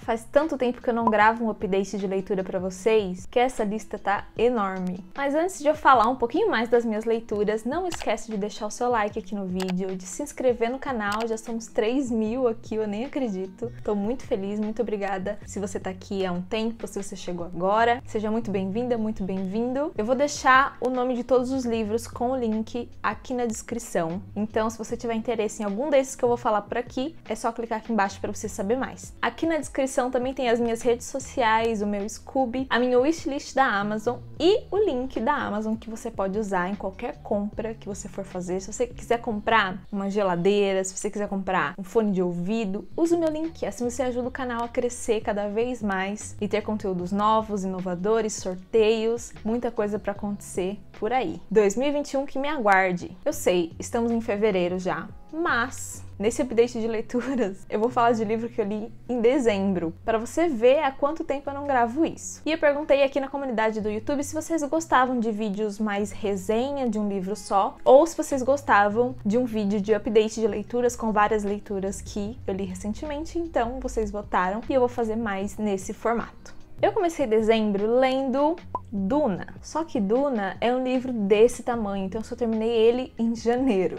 Faz tanto tempo que eu não gravo um update de leitura pra vocês que essa lista tá enorme. Mas antes de eu falar um pouquinho mais das minhas leituras, não esquece de deixar o seu like aqui no vídeo, de se inscrever no canal, já somos 3.000 aqui, eu nem acredito. Tô muito feliz, muito obrigada se você tá aqui há um tempo, se você chegou agora. Seja muito bem-vinda, muito bem-vindo. Eu vou deixar o nome de todos os livros com o link aqui na descrição. Então, se você tiver interesse em algum desses que eu vou falar por aqui, é só clicar aqui embaixo para você saber mais. Aqui na descrição também tem as minhas redes sociais, o meu Scooby, a minha wishlist da Amazon e o link da Amazon que você pode usar em qualquer compra que você for fazer. Se você quiser comprar uma geladeira, se você quiser comprar um fone de ouvido, use o meu link. Assim você ajuda o canal a crescer cada vez mais e ter conteúdos novos, inovadores, sorteios, muita coisa para acontecer por aí. 2021 que me aguarde. Eu sei, estamos em fevereiro já, mas nesse update de leituras eu vou falar de livro que eu li em dezembro, para você ver há quanto tempo eu não gravo isso. E eu perguntei aqui na comunidade do YouTube se vocês gostavam de vídeos mais resenha de um livro só, ou se vocês gostavam de um vídeo de update de leituras com várias leituras que eu li recentemente, então vocês votaram e eu vou fazer mais nesse formato. Eu comecei dezembro lendo Duna, só que Duna é um livro desse tamanho, então eu só terminei ele em janeiro.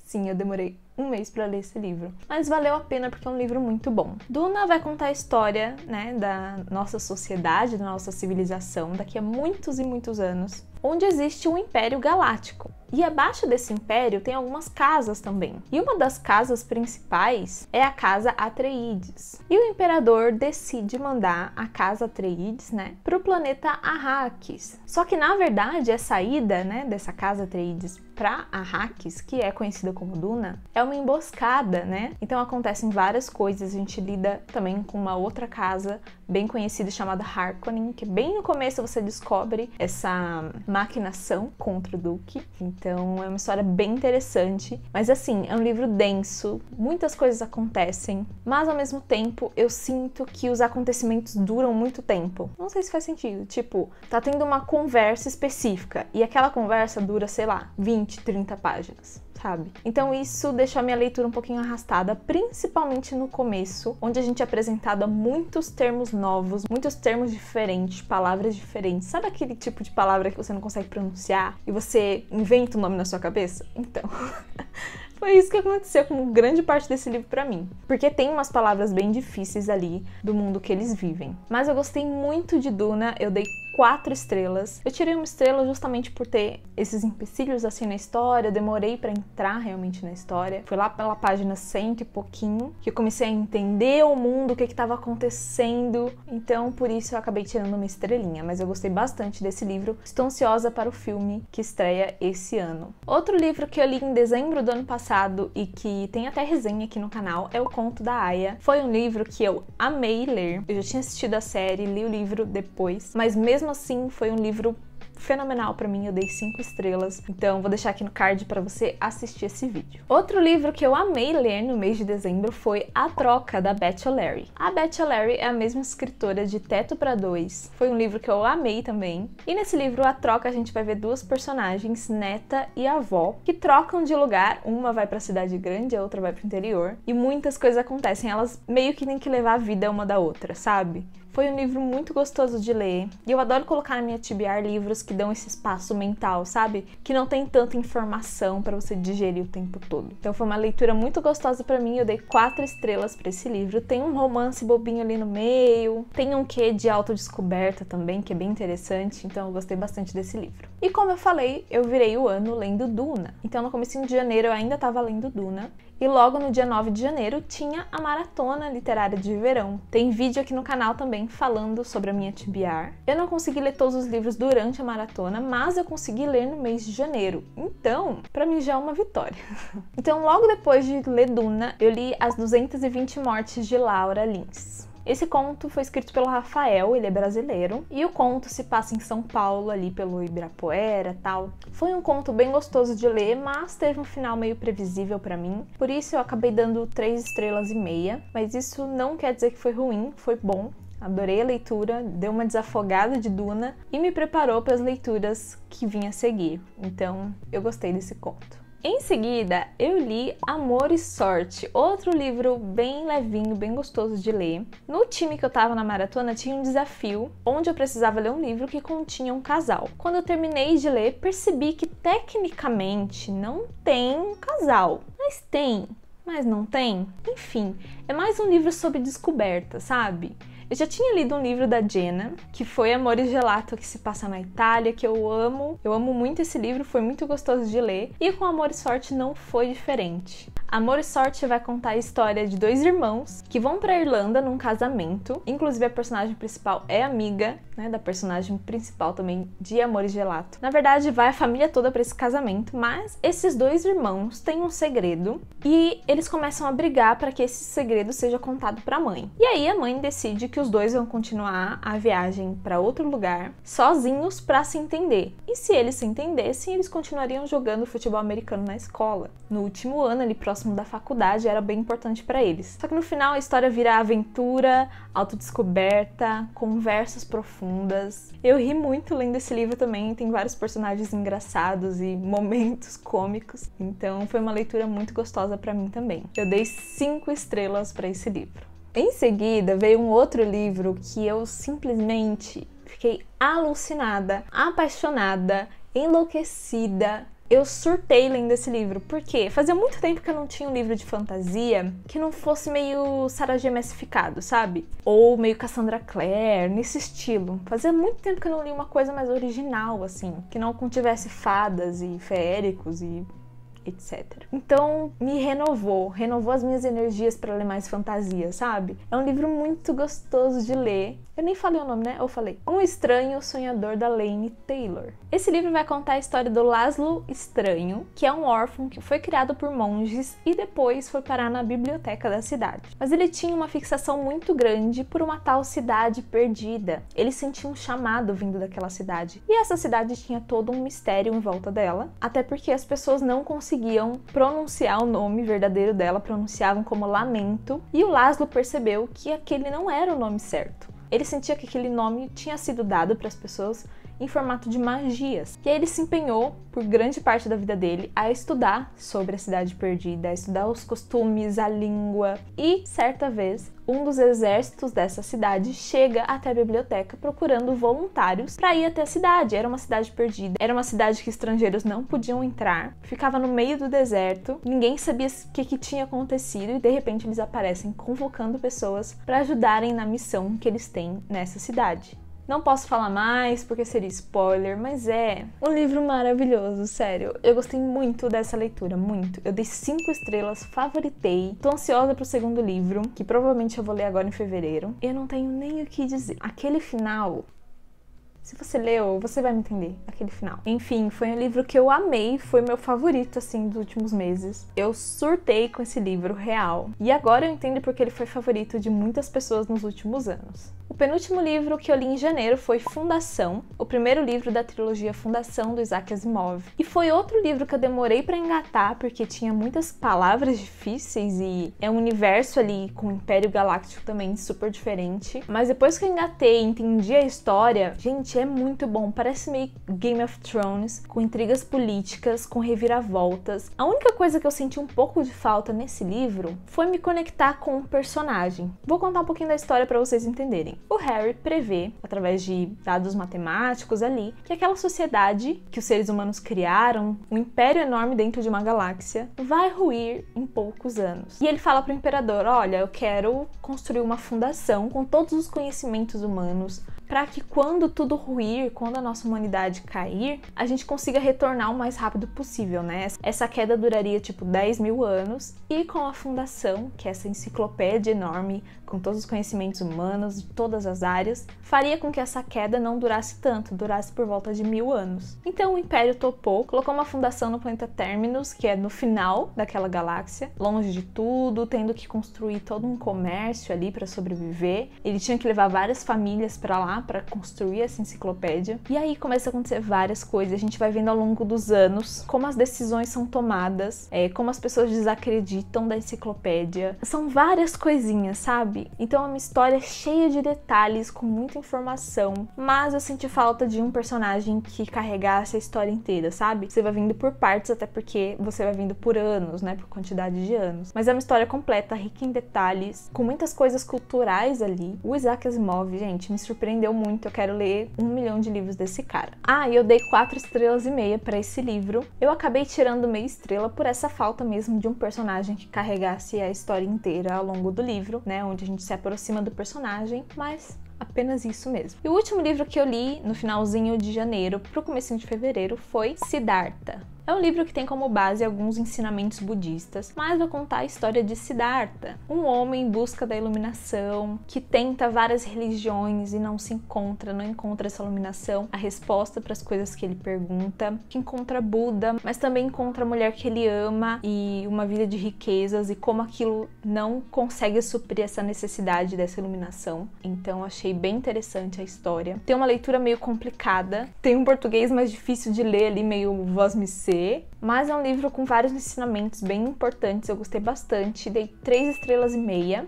Sim, eu demorei um mês para ler esse livro, mas valeu a pena porque é um livro muito bom. Duna vai contar a história, da nossa sociedade, da nossa civilização, daqui a muitos e muitos anos, onde existe um Império Galáctico. E abaixo desse império tem algumas casas também. E uma das casas principais é a Casa Atreides. E o imperador decide mandar a Casa Atreides, para o planeta Arrakis. Só que na verdade a saída, dessa Casa Atreides para Arrakis, que é conhecida como Duna, é uma emboscada, Então acontecem várias coisas. A gente lida também com uma outra casa bem conhecida chamada Harkonnen, que bem no começo você descobre essa maquinação contra o Duque. Então é uma história bem interessante, mas assim, é um livro denso, muitas coisas acontecem, mas ao mesmo tempo eu sinto que os acontecimentos duram muito tempo. Não sei se faz sentido, tipo, tá tendo uma conversa específica e aquela conversa dura, sei lá, 20, 30 páginas. Sabe? Então isso deixou a minha leitura um pouquinho arrastada, principalmente no começo, onde a gente é apresentado a muitos termos novos, muitos termos diferentes, palavras diferentes. Sabe aquele tipo de palavra que você não consegue pronunciar e você inventa um nome na sua cabeça? Então... Foi isso que aconteceu com grande parte desse livro pra mim. Porque tem umas palavras bem difíceis ali do mundo que eles vivem. Mas eu gostei muito de Duna, eu dei 4 estrelas. Eu tirei uma estrela justamente por ter esses empecilhos assim na história, eu demorei pra entrar realmente na história. Foi lá pela página 100 e pouquinho que eu comecei a entender o mundo, o que estava acontecendo. Então, por isso eu acabei tirando uma estrelinha. Mas eu gostei bastante desse livro. Estou ansiosa para o filme que estreia esse ano. Outro livro que eu li em dezembro do ano passado e que tem até resenha aqui no canal é O Conto da Aia. Foi um livro que eu amei ler. Eu já tinha assistido a série, li o livro depois, mas mesmo assim foi um livro fenomenal pra mim, eu dei 5 estrelas, então vou deixar aqui no card pra você assistir esse vídeo. Outro livro que eu amei ler no mês de dezembro foi A Troca, da Beth O'Leary. A Beth O'Leary é a mesma escritora de Teto para Dois, foi um livro que eu amei também, e nesse livro A Troca a gente vai ver duas personagens, neta e avó, que trocam de lugar, uma vai pra cidade grande, a outra vai pro interior, e muitas coisas acontecem, elas meio que têm que levar a vida uma da outra, sabe? Foi um livro muito gostoso de ler, e eu adoro colocar na minha TBR livros que dão esse espaço mental, sabe? Que não tem tanta informação para você digerir o tempo todo. Então foi uma leitura muito gostosa para mim, eu dei 4 estrelas para esse livro. Tem um romance bobinho ali no meio, tem um quê de autodescoberta também, que é bem interessante, então eu gostei bastante desse livro. E como eu falei, eu virei o ano lendo Duna. Então no comecinho de janeiro eu ainda estava lendo Duna, e logo no dia 9 de janeiro tinha a Maratona Literária de Verão. Tem vídeo aqui no canal também falando sobre a minha TBR. Eu não consegui ler todos os livros durante a maratona, mas eu consegui ler no mês de janeiro. Então, pra mim já é uma vitória. Então, logo depois de ler Duna, eu li As 220 Mortes de Laura Lins. Esse conto foi escrito pelo Rafael, ele é brasileiro, e o conto se passa em São Paulo, ali pelo Ibirapuera e tal. Foi um conto bem gostoso de ler, mas teve um final meio previsível pra mim, por isso eu acabei dando 3 estrelas e meia, mas isso não quer dizer que foi ruim, foi bom. Adorei a leitura, deu uma desafogada de Duna e me preparou para as leituras que vinha a seguir, então eu gostei desse conto. Em seguida, eu li Amor e Sorte, outro livro bem levinho, bem gostoso de ler. No time que eu tava na maratona tinha um desafio onde eu precisava ler um livro que continha um casal. Quando eu terminei de ler, percebi que tecnicamente não tem um casal, mas tem. Mas não tem? Enfim, é mais um livro sobre descoberta, sabe? Eu já tinha lido um livro da Jenna, que foi Amor e Gelato, que se passa na Itália, que eu amo. Eu amo muito esse livro, foi muito gostoso de ler. E com Amor e Sorte não foi diferente. Amor e Sorte vai contar a história de dois irmãos que vão pra Irlanda num casamento. Inclusive a personagem principal é amiga, né, da personagem principal também de Amor e Gelato. Na verdade, vai a família toda pra esse casamento, mas esses dois irmãos têm um segredo e eles começam a brigar para que esse segredo seja contado pra mãe. E aí a mãe decide que os dois vão continuar a viagem para outro lugar sozinhos para se entender. E se eles se entendessem, eles continuariam jogando futebol americano na escola. No último ano, ali próximo da faculdade, era bem importante para eles. Só que no final a história vira aventura, autodescoberta, conversas profundas. Eu ri muito lendo esse livro também, tem vários personagens engraçados e momentos cômicos. Então foi uma leitura muito gostosa para mim também. Eu dei 5 estrelas para esse livro. Em seguida, veio um outro livro que eu simplesmente fiquei alucinada, apaixonada, enlouquecida. Eu surtei lendo esse livro, porque fazia muito tempo que eu não tinha um livro de fantasia que não fosse meio Sarah J. Maasificado, sabe? Ou meio Cassandra Clare, nesse estilo. Fazia muito tempo que eu não li uma coisa mais original, assim, que não contivesse fadas e feéricos e etc. Então, me renovou as minhas energias para ler mais fantasia, sabe? É um livro muito gostoso de ler. Eu nem falei o nome, né? Eu falei. Um Estranho Sonhador, da Laini Taylor. Esse livro vai contar a história do Laszlo Estranho, que é um órfão que foi criado por monges e depois foi parar na biblioteca da cidade. Mas ele tinha uma fixação muito grande por uma tal cidade perdida. Ele sentia um chamado vindo daquela cidade. E essa cidade tinha todo um mistério em volta dela, até porque as pessoas não conseguiam pronunciar o nome verdadeiro dela, pronunciavam como Lamento, e o Laszlo percebeu que aquele não era o nome certo. Ele sentia que aquele nome tinha sido dado para as pessoas em formato de magias. E aí ele se empenhou, por grande parte da vida dele, a estudar sobre a cidade perdida, a estudar os costumes, a língua. E, certa vez, um dos exércitos dessa cidade chega até a biblioteca procurando voluntários para ir até a cidade. Era uma cidade perdida, era uma cidade que estrangeiros não podiam entrar, ficava no meio do deserto, ninguém sabia o que tinha acontecido e de repente eles aparecem convocando pessoas para ajudarem na missão que eles têm nessa cidade. Não posso falar mais porque seria spoiler, mas é um livro maravilhoso, sério. Eu gostei muito dessa leitura, muito. Eu dei 5 estrelas, favoritei. Tô ansiosa pro segundo livro, que provavelmente eu vou ler agora em fevereiro. Eu não tenho nem o que dizer. Aquele final... Se você leu, você vai me entender, aquele final. Enfim, foi um livro que eu amei, foi meu favorito, assim, dos últimos meses. Eu surtei com esse livro, real. E agora eu entendo porque ele foi favorito de muitas pessoas nos últimos anos. O penúltimo livro que eu li em janeiro foi Fundação, o primeiro livro da trilogia Fundação, do Isaac Asimov. E foi outro livro que eu demorei pra engatar, porque tinha muitas palavras difíceis e é um universo ali com o Império Galáctico também super diferente. Mas depois que eu engatei e entendi a história, gente, é muito bom. Parece meio Game of Thrones, com intrigas políticas, com reviravoltas. A única coisa que eu senti um pouco de falta nesse livro foi me conectar com o personagem. Vou contar um pouquinho da história pra vocês entenderem. O Harry prevê, através de dados matemáticos ali, que aquela sociedade que os seres humanos criaram, um império enorme dentro de uma galáxia, vai ruir em poucos anos. E ele fala pro imperador, olha, eu quero construir uma fundação com todos os conhecimentos humanos, para que quando tudo ruir, quando a nossa humanidade cair, a gente consiga retornar o mais rápido possível, né? Essa queda duraria tipo 10 mil anos e com a fundação, que é essa enciclopédia enorme com todos os conhecimentos humanos de todas as áreas, faria com que essa queda não durasse tanto, durasse por volta de 1000 anos. Então o Império topou, colocou uma fundação no planeta Terminus, que é no final daquela galáxia, longe de tudo, tendo que construir todo um comércio ali para sobreviver. Ele tinha que levar várias famílias para lá para construir essa enciclopédia. E aí começa a acontecer várias coisas. A gente vai vendo ao longo dos anos como as decisões são tomadas, como as pessoas desacreditam da enciclopédia. São várias coisinhas, sabe? Então é uma história cheia de detalhes, detalhes, com muita informação, mas eu senti falta de um personagem que carregasse a história inteira, sabe? Você vai vindo por partes, até porque você vai vindo por anos, né? Por quantidade de anos. Mas é uma história completa, rica em detalhes, com muitas coisas culturais ali. O Isaac Asimov, gente, me surpreendeu muito. Eu quero ler 1 milhão de livros desse cara. Ah, e eu dei 4,5 estrelas pra esse livro. Eu acabei tirando meia estrela por essa falta mesmo de um personagem que carregasse a história inteira ao longo do livro, né? Onde a gente se aproxima do personagem, mas apenas isso mesmo. E o último livro que eu li no finalzinho de janeiro pro comecinho de fevereiro foi Siddhartha. É um livro que tem como base alguns ensinamentos budistas, mas vai contar a história de Siddhartha, um homem em busca da iluminação, que tenta várias religiões e não encontra essa iluminação, a resposta para as coisas que ele pergunta, que encontra Buda, mas também encontra a mulher que ele ama e uma vida de riquezas e como aquilo não consegue suprir essa necessidade dessa iluminação. Então achei bem interessante a história. Tem uma leitura meio complicada, tem um português mais difícil de ler ali, meio voz-me-ser, mas é um livro com vários ensinamentos bem importantes, eu gostei bastante, dei 3,5 estrelas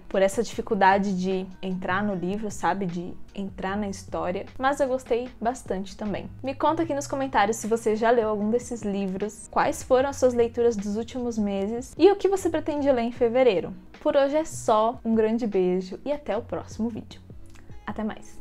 por essa dificuldade de entrar no livro, sabe, de entrar na história, mas eu gostei bastante também. Me conta aqui nos comentários se você já leu algum desses livros, quais foram as suas leituras dos últimos meses e o que você pretende ler em fevereiro. Por hoje é só, um grande beijo e até o próximo vídeo. Até mais!